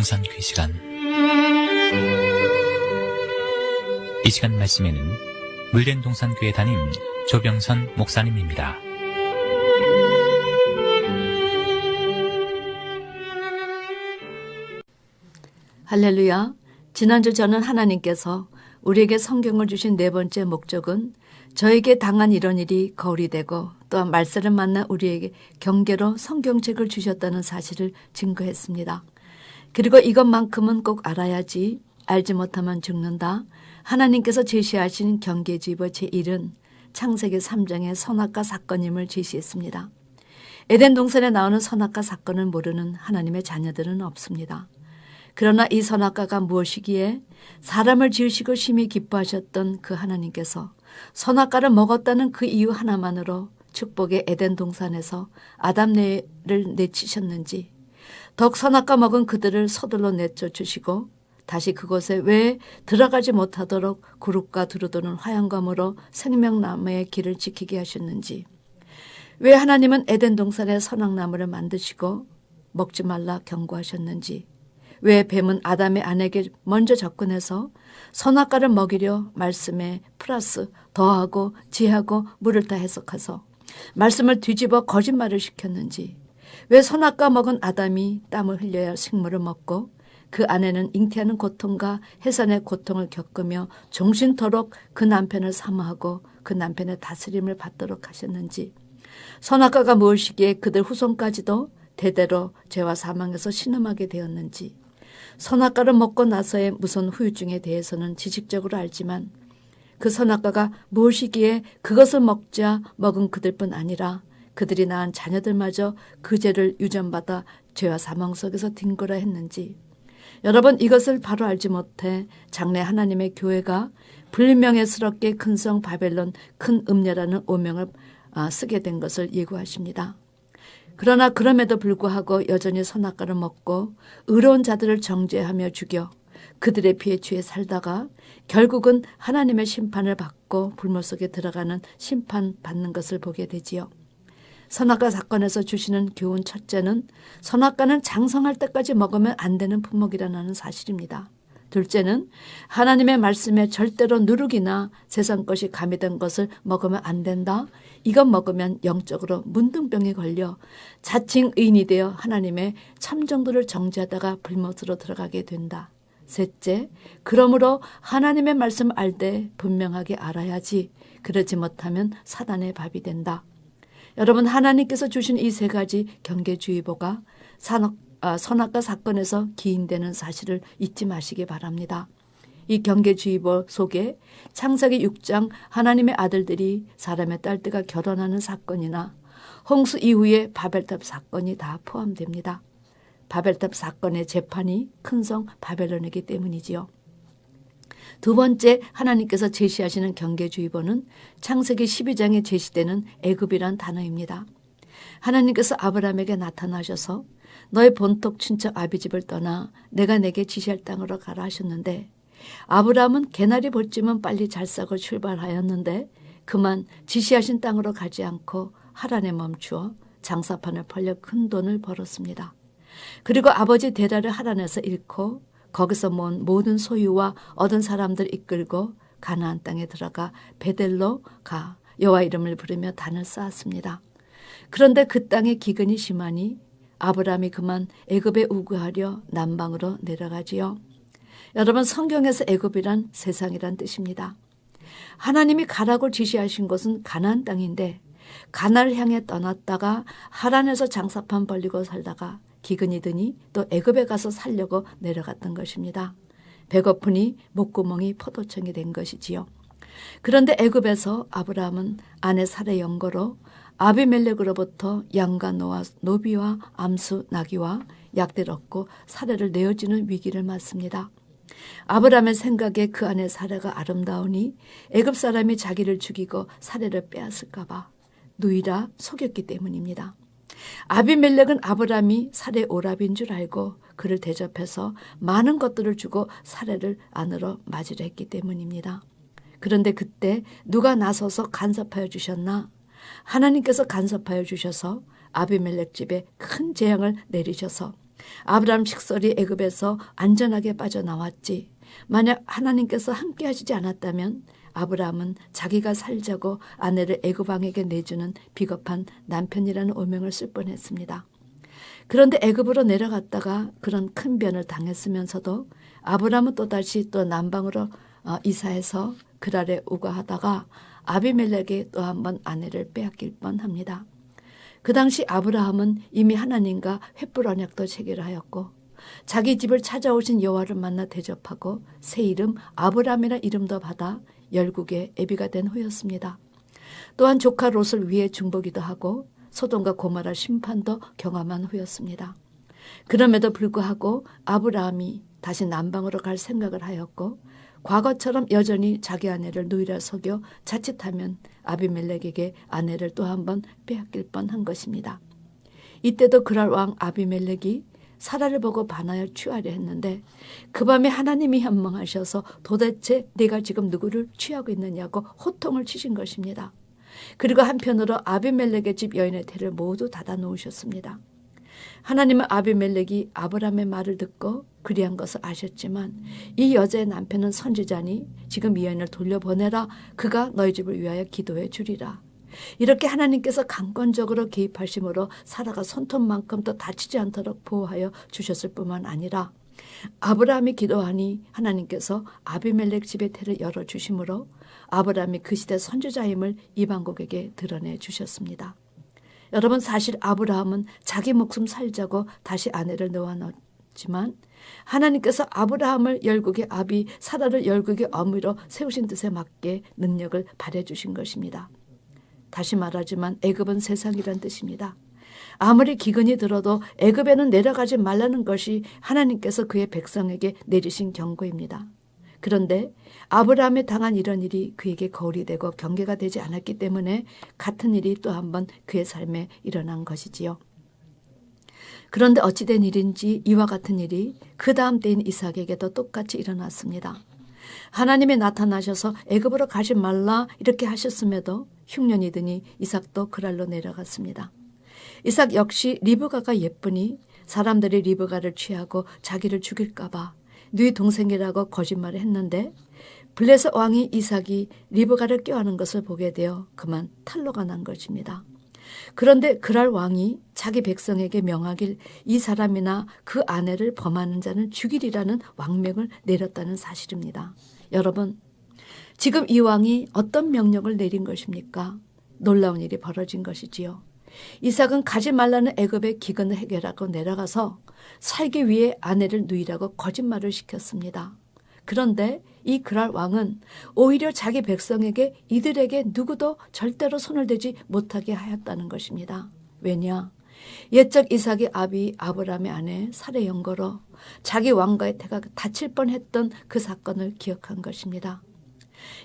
동산교회 시간. 이 시간 말씀에는 물된 동산교회 담임 조병선 목사님입니다. 할렐루야. 지난주 저는 하나님께서 우리에게 성경을 주신 네 번째 목적은 저에게 당한 이런 일이 거울이 되고 또한 말세를 만나 우리에게 경계로 성경책을 주셨다는 사실을 증거했습니다. 그리고 이것만큼은 꼭 알아야지, 알지 못하면 죽는다. 하나님께서 제시하신 경계주의보 제1은 창세기 3장의 선악과 사건임을 제시했습니다. 에덴 동산에 나오는 선악과 사건을 모르는 하나님의 자녀들은 없습니다. 그러나 이 선악과가 무엇이기에 사람을 지으시고 심히 기뻐하셨던 그 하나님께서 선악과를 먹었다는 그 이유 하나만으로 축복의 에덴 동산에서 아담네를 내치셨는지, 더욱 선악과 먹은 그들을 서둘러 내쫓으시고 다시 그곳에 왜 들어가지 못하도록 구름과 두루도는 화양검으로 생명나무의 길을 지키게 하셨는지, 왜 하나님은 에덴 동산에 선악나무를 만드시고 먹지 말라 경고하셨는지, 왜 뱀은 아담의 아내에게 먼저 접근해서 선악과를 먹이려 말씀에 플러스 더하고 지하고 물을 다 해석해서 말씀을 뒤집어 거짓말을 시켰는지, 왜 선악과 먹은 아담이 땀을 흘려야 식물을 먹고 그 아내는 잉태하는 고통과 해산의 고통을 겪으며 종신토록 그 남편을 사모하고 그 남편의 다스림을 받도록 하셨는지, 선악과가 무엇이기에 그들 후손까지도 대대로 죄와 사망에서 신음하게 되었는지, 선악과를 먹고 나서의 무서운 후유증에 대해서는 지식적으로 알지만 그 선악과가 무엇이기에 그것을 먹은 그들뿐 아니라 그들이 낳은 자녀들마저 그 죄를 유전받아 죄와 사망 속에서 뒹굴어 했는지, 여러분, 이것을 바로 알지 못해 장래 하나님의 교회가 불명예스럽게 큰성 바벨론 큰 음녀라는 오명을 쓰게 된 것을 예고하십니다. 그러나 그럼에도 불구하고 여전히 선악과를 먹고 의로운 자들을 정죄하며 죽여 그들의 피에 취해 살다가 결국은 하나님의 심판을 받고 불못 속에 들어가는 심판받는 것을 보게 되지요. 선악과 사건에서 주시는 교훈 첫째는 선악과는 장성할 때까지 먹으면 안 되는 품목이라는 사실입니다. 둘째는 하나님의 말씀에 절대로 누룩이나 세상 것이 가미된 것을 먹으면 안 된다. 이것 먹으면 영적으로 문둥병이 걸려 자칭 의인이 되어 하나님의 참정도를 정죄하다가 불못으로 들어가게 된다. 셋째, 그러므로 하나님의 말씀을 알 때 분명하게 알아야지. 그러지 못하면 사단의 밥이 된다. 여러분, 하나님께서 주신 이 세 가지 경계주의보가 선악과 사건에서 기인되는 사실을 잊지 마시기 바랍니다. 이 경계주의보 속에 창세기 6장 하나님의 아들들이 사람의 딸들과 결혼하는 사건이나 홍수 이후의 바벨탑 사건이 다 포함됩니다. 바벨탑 사건의 재판이 큰성 바벨론이기 때문이지요. 두 번째, 하나님께서 제시하시는 경계주의보는 창세기 12장에 제시되는 애굽이란 단어입니다. 하나님께서 아브라함에게 나타나셔서 너의 본토 친척 아비집을 떠나 내가 내게 지시할 땅으로 가라 하셨는데, 아브라함은 개나리 보쯤은 빨리 잘 싸고 출발하였는데 그만 지시하신 땅으로 가지 않고 하란에 멈추어 장사판을 팔려 큰 돈을 벌었습니다. 그리고 아버지 데라를 하란에서 잃고 거기서 모은 모든 소유와 얻은 사람들 이끌고 가나안 땅에 들어가 베델로 가 여호와 이름을 부르며 단을 쌓았습니다. 그런데 그 땅에 기근이 심하니 아브라함이 그만 애굽에 우거하려 남방으로 내려가지요. 여러분, 성경에서 애굽이란 세상이란 뜻입니다. 하나님이 가라고 지시하신 곳은 가나안 땅인데 가나안을 향해 떠났다가 하란에서 장사판 벌리고 살다가 기근이 드니 또 애굽에 가서 살려고 내려갔던 것입니다. 배고프니 목구멍이 포도청이 된 것이지요. 그런데 애굽에서 아브라함은 아내 사레 연고로 아비멜렉으로부터 양과 노비와 암수 나귀와 약대를 얻고 사레를 내어주는 위기를 맞습니다. 아브라함의 생각에 그 아내 사레가 아름다우니 애굽 사람이 자기를 죽이고 사레를 빼앗을까 봐 누이라 속였기 때문입니다. 아비멜렉은 아브라함이 사레 오랍인 줄 알고 그를 대접해서 많은 것들을 주고 사레를 안으로 맞으려 했기 때문입니다. 그런데 그때 누가 나서서 간섭하여 주셨나? 하나님께서 간섭하여 주셔서 아비멜렉 집에 큰 재앙을 내리셔서 아브라함 식솔이 애굽에서 안전하게 빠져나왔지. 만약 하나님께서 함께 하시지 않았다면 아브라함은 자기가 살자고 아내를 애굽 왕에게 내주는 비겁한 남편이라는 오명을 쓸 뻔했습니다. 그런데 애굽으로 내려갔다가 그런 큰 변을 당했으면서도 아브라함은 또다시 또 남방으로 이사해서 그랄에 우거하다가 아비멜렉에 또 한 번 아내를 빼앗길 뻔합니다. 그 당시 아브라함은 이미 하나님과 횃불 언약도 체결하였고 자기 집을 찾아오신 여호와를 만나 대접하고 새 이름 아브라함이라 이름도 받아 열국의 애비가 된 후였습니다. 또한 조카 롯을 위해 중보기도 하고 소돔과 고모라 심판도 경험한 후였습니다. 그럼에도 불구하고 아브라함이 다시 남방으로 갈 생각을 하였고 과거처럼 여전히 자기 아내를 누이라 속여 자칫하면 아비멜렉에게 아내를 또 한 번 빼앗길 뻔한 것입니다. 이때도 그랄 왕 아비멜렉이 사라를 보고 반하여 취하려 했는데 그 밤에 하나님이 현몽하셔서 도대체 네가 지금 누구를 취하고 있느냐고 호통을 치신 것입니다. 그리고 한편으로 아비멜렉의 집 여인의 태를 모두 닫아 놓으셨습니다. 하나님은 아비멜렉이 아브라함의 말을 듣고 그리한 것을 아셨지만 이 여자의 남편은 선지자니 지금 이 여인을 돌려보내라. 그가 너희 집을 위하여 기도해 주리라. 이렇게 하나님께서 강권적으로 개입하심으로 사라가 손톱만큼 더 다치지 않도록 보호하여 주셨을 뿐만 아니라 아브라함이 기도하니 하나님께서 아비멜렉 집의 태를 열어주심으로 아브라함이 그 시대 선지자임을 이방국에게 드러내 주셨습니다. 여러분, 사실 아브라함은 자기 목숨 살자고 다시 아내를 놓아놓지만 하나님께서 아브라함을 열국의 아비, 사라를 열국의 어미로 세우신 뜻에 맞게 능력을 발휘해 주신 것입니다. 다시 말하지만 애굽은 세상이란 뜻입니다. 아무리 기근이 들어도 애굽에는 내려가지 말라는 것이 하나님께서 그의 백성에게 내리신 경고입니다. 그런데 아브라함에 당한 이런 일이 그에게 거울이 되고 경계가 되지 않았기 때문에 같은 일이 또 한 번 그의 삶에 일어난 것이지요. 그런데 어찌된 일인지 이와 같은 일이 그 다음 때인 이삭에게도 똑같이 일어났습니다. 하나님이 나타나셔서 애굽으로 가지 말라 이렇게 하셨음에도 흉년이 드니 이삭도 그랄로 내려갔습니다. 이삭 역시 리브가가 예쁘니 사람들이 리브가를 취하고 자기를 죽일까 봐 네 동생이라고 거짓말을 했는데 블레셋 왕이 이삭이 리브가를 껴안은 것을 보게 되어 그만 탈로가 난 것입니다. 그런데 그랄 왕이 자기 백성에게 명하길 이 사람이나 그 아내를 범하는 자는 죽이리라는 왕명을 내렸다는 사실입니다. 여러분, 지금 이 왕이 어떤 명령을 내린 것입니까? 놀라운 일이 벌어진 것이지요. 이삭은 가지 말라는 애굽의 기근을 해결하고 내려가서 살기 위해 아내를 누이라고 거짓말을 시켰습니다. 그런데 이 그랄 왕은 오히려 자기 백성에게 이들에게 누구도 절대로 손을 대지 못하게 하였다는 것입니다. 왜냐? 옛적 이삭의 아비 아브라함의 아내 사레 연고로 자기 왕가의 태가 다칠 뻔했던 그 사건을 기억한 것입니다.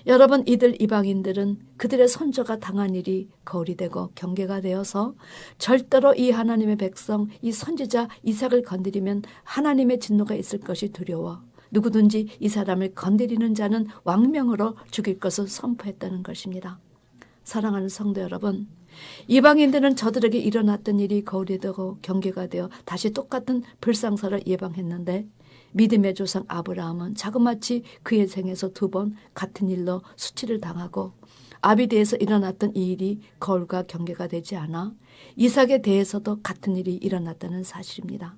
여러분, 이들 이방인들은 그들의 선조가 당한 일이 거울이 되고 경계가 되어서 절대로 이 하나님의 백성, 이 선지자 이삭을 건드리면 하나님의 진노가 있을 것이 두려워 누구든지 이 사람을 건드리는 자는 왕명으로 죽일 것을 선포했다는 것입니다. 사랑하는 성도 여러분, 이방인들은 저들에게 일어났던 일이 거울이 되고 경계가 되어 다시 똑같은 불상사를 예방했는데 믿음의 조상 아브라함은 자그마치 그의 생에서 2번 같은 일로 수치를 당하고 아비대에서 일어났던 이 일이 거울과 경계가 되지 않아 이삭에 대해서도 같은 일이 일어났다는 사실입니다.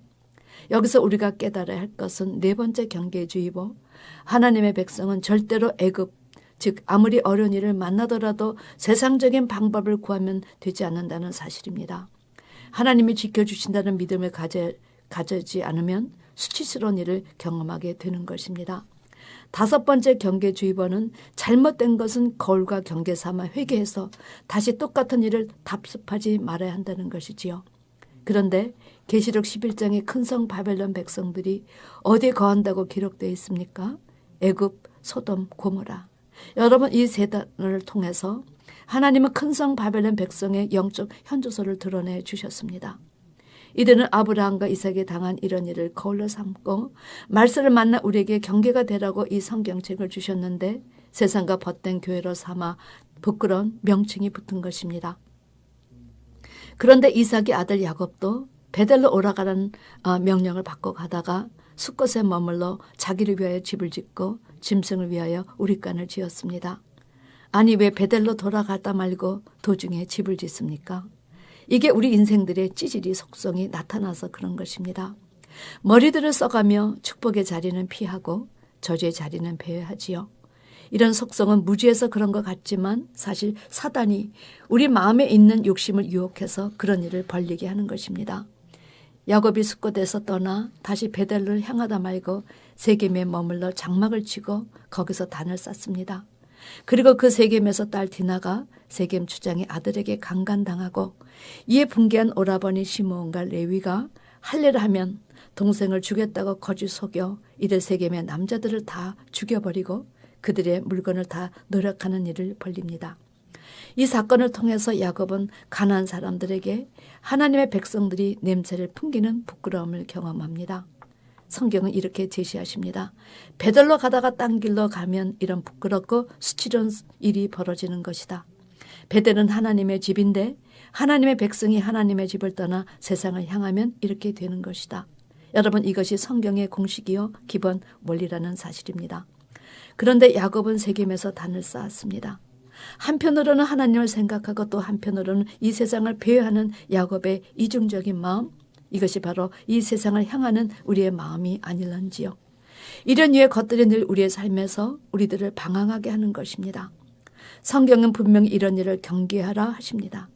여기서 우리가 깨달아야 할 것은 4번째 경계주의보, 하나님의 백성은 절대로 애굽, 즉 아무리 어려운 일을 만나더라도 세상적인 방법을 구하면 되지 않는다는 사실입니다. 하나님이 지켜주신다는 믿음을 가지지 않으면 수치스러운 일을 경험하게 되는 것입니다. 5번째 경계주의보는 잘못된 것은 거울과 경계 삼아 회개해서 다시 똑같은 일을 답습하지 말아야 한다는 것이지요. 그런데 계시록 11장의 큰 성 바벨론 백성들이 어디에 거한다고 기록되어 있습니까? 애굽, 소돔, 고모라. 여러분, 이 세단을 통해서 하나님은 큰 성 바벨론 백성의 영적 현주소를 드러내 주셨습니다. 이들은 아브라함과 이삭에 당한 이런 일을 거울로 삼고 말세를 만나 우리에게 경계가 되라고 이 성경책을 주셨는데 세상과 벗된 교회로 삼아 부끄러운 명칭이 붙은 것입니다. 그런데 이삭의 아들 야곱도 베델로 오라가라는 명령을 받고 가다가 숫곳에 머물러 자기를 위하여 집을 짓고 짐승을 위하여 우릿간을 지었습니다. 아니 왜 베델로 돌아가다 말고 도중에 집을 짓습니까? 이게 우리 인생들의 찌질이 속성이 나타나서 그런 것입니다. 머리들을 써가며 축복의 자리는 피하고 저주의 자리는 배회하지요. 이런 속성은 무지해서 그런 것 같지만 사실 사단이 우리 마음에 있는 욕심을 유혹해서 그런 일을 벌리게 하는 것입니다. 야곱이 숫곳에서 떠나 다시 베델로를 향하다 말고 세겜에 머물러 장막을 치고 거기서 단을 쌓습니다. 그리고 그 세겜에서 딸 디나가 세겜 주장의 아들에게 강간당하고 이에 분개한 오라버니 시므온과 레위가 할례를 하면 동생을 죽였다고 거짓 속여 이래 세겜의 남자들을 다 죽여버리고 그들의 물건을 다 노력하는 일을 벌립니다. 이 사건을 통해서 야곱은 가나안 사람들에게 하나님의 백성들이 냄새를 풍기는 부끄러움을 경험합니다. 성경은 이렇게 제시하십니다. 베델로 가다가 딴 길로 가면 이런 부끄럽고 수치스러운 일이 벌어지는 것이다. 베델은 하나님의 집인데 하나님의 백성이 하나님의 집을 떠나 세상을 향하면 이렇게 되는 것이다. 여러분 이것이 성경의 공식이요 기본 원리라는 사실입니다. 그런데 야곱은 세겜에서 단을 쌓았습니다. 한편으로는 하나님을 생각하고 또 한편으로는 이 세상을 배회하는 야곱의 이중적인 마음, 이것이 바로 이 세상을 향하는 우리의 마음이 아닐런지요. 이런 유의 것들이 늘 우리의 삶에서 우리들을 방황하게 하는 것입니다. 성경은 분명히 이런 일을 경계하라 하십니다.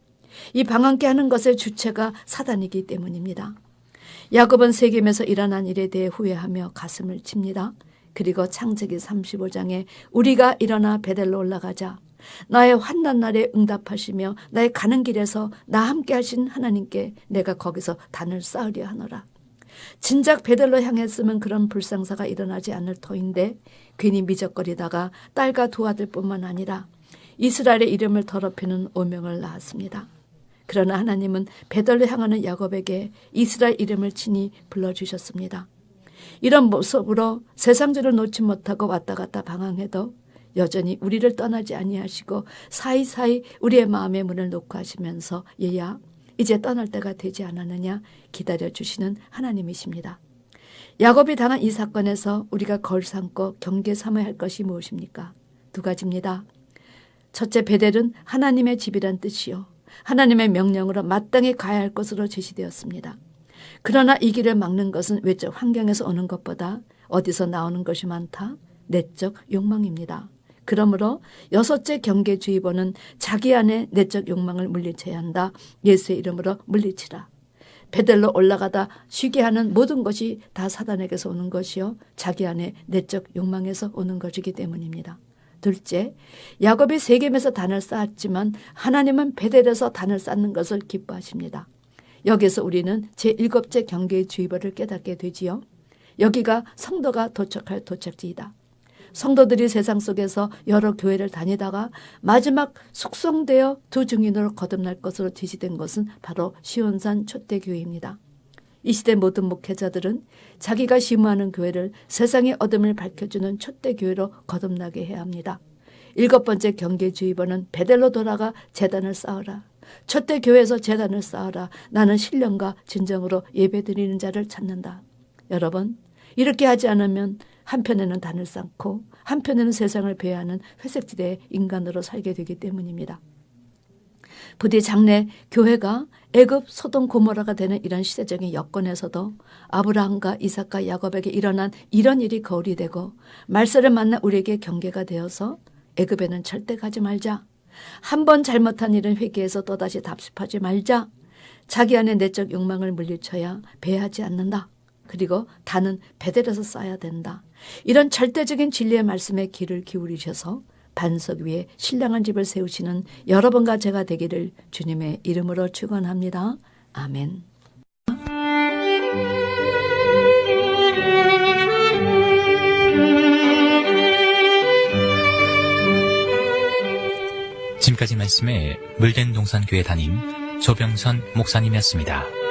이 방황케 하는 것의 주체가 사단이기 때문입니다. 야곱은 세겜에서 일어난 일에 대해 후회하며 가슴을 칩니다. 그리고 창세기 35장에 우리가 일어나 베델로 올라가자. 나의 환난 날에 응답하시며 나의 가는 길에서 나 함께 하신 하나님께 내가 거기서 단을 쌓으려 하노라. 진작 베델로 향했으면 그런 불상사가 일어나지 않을 터인데 괜히 미적거리다가 딸과 두 아들뿐만 아니라 이스라엘의 이름을 더럽히는 오명을 낳았습니다. 그러나 하나님은 베델로 향하는 야곱에게 이스라엘 이름을 친히 불러주셨습니다. 이런 모습으로 세상들을 놓지 못하고 왔다 갔다 방황해도 여전히 우리를 떠나지 아니하시고 사이사이 우리의 마음의 문을 놓고 하시면서 얘야 이제 떠날 때가 되지 않았느냐 기다려주시는 하나님이십니다. 야곱이 당한 이 사건에서 우리가 거울 삼고 경계 삼아야 할 것이 무엇입니까? 두 가지입니다. 첫째, 베델은 하나님의 집이란 뜻이요 하나님의 명령으로 마땅히 가야 할 것으로 제시되었습니다. 그러나 이 길을 막는 것은 외적 환경에서 오는 것보다 어디서 나오는 것이 많다? 내적 욕망입니다. 그러므로 여섯째 경계주의보는 자기 안에 내적 욕망을 물리쳐야 한다. 예수의 이름으로 물리치라. 베델로 올라가다 쉬게 하는 모든 것이 다 사단에게서 오는 것이요 자기 안에 내적 욕망에서 오는 것이기 때문입니다. 둘째, 야곱이 세겜에서 단을 쌓았지만 하나님은 베델에서 단을 쌓는 것을 기뻐하십니다. 여기서 우리는 제7째 경계주의보를 깨닫게 되지요. 여기가 성도가 도착할 도착지이다. 성도들이 세상 속에서 여러 교회를 다니다가 마지막 숙성되어 두 증인으로 거듭날 것으로 지시된 것은 바로 시온산 촛대교회입니다. 이 시대 모든 목회자들은 자기가 심무하는 교회를 세상의 어둠을 밝혀주는 촛대교회로 거듭나게 해야 합니다. 7번째 경계주의보는 베델로 돌아가 제단을 쌓아라. 촛대교회에서 제단을 쌓아라. 나는 신령과 진정으로 예배드리는 자를 찾는다. 여러분, 이렇게 하지 않으면 한편에는 단을 쌓고 한편에는 세상을 배회하는 회색지대의 인간으로 살게 되기 때문입니다. 부디 장래 교회가 애굽 소돔 고모라가 되는 이런 시대적인 여건에서도 아브라함과 이삭과 야곱에게 일어난 이런 일이 거울이 되고 말세를 만나 우리에게 경계가 되어서 애굽에는 절대 가지 말자. 한 번 잘못한 일은 회개해서 또다시 답습하지 말자. 자기 안에 내적 욕망을 물리쳐야 배회하지 않는다. 그리고 단은 베델에서 쌓아야 된다. 이런 절대적인 진리의 말씀에 귀를 기울이셔서 반석 위에 신령한 집을 세우시는 여러분과 제가 되기를 주님의 이름으로 축원합니다. 아멘. 지금까지 말씀에 물된 동산교회 담임 조병선 목사님이었습니다.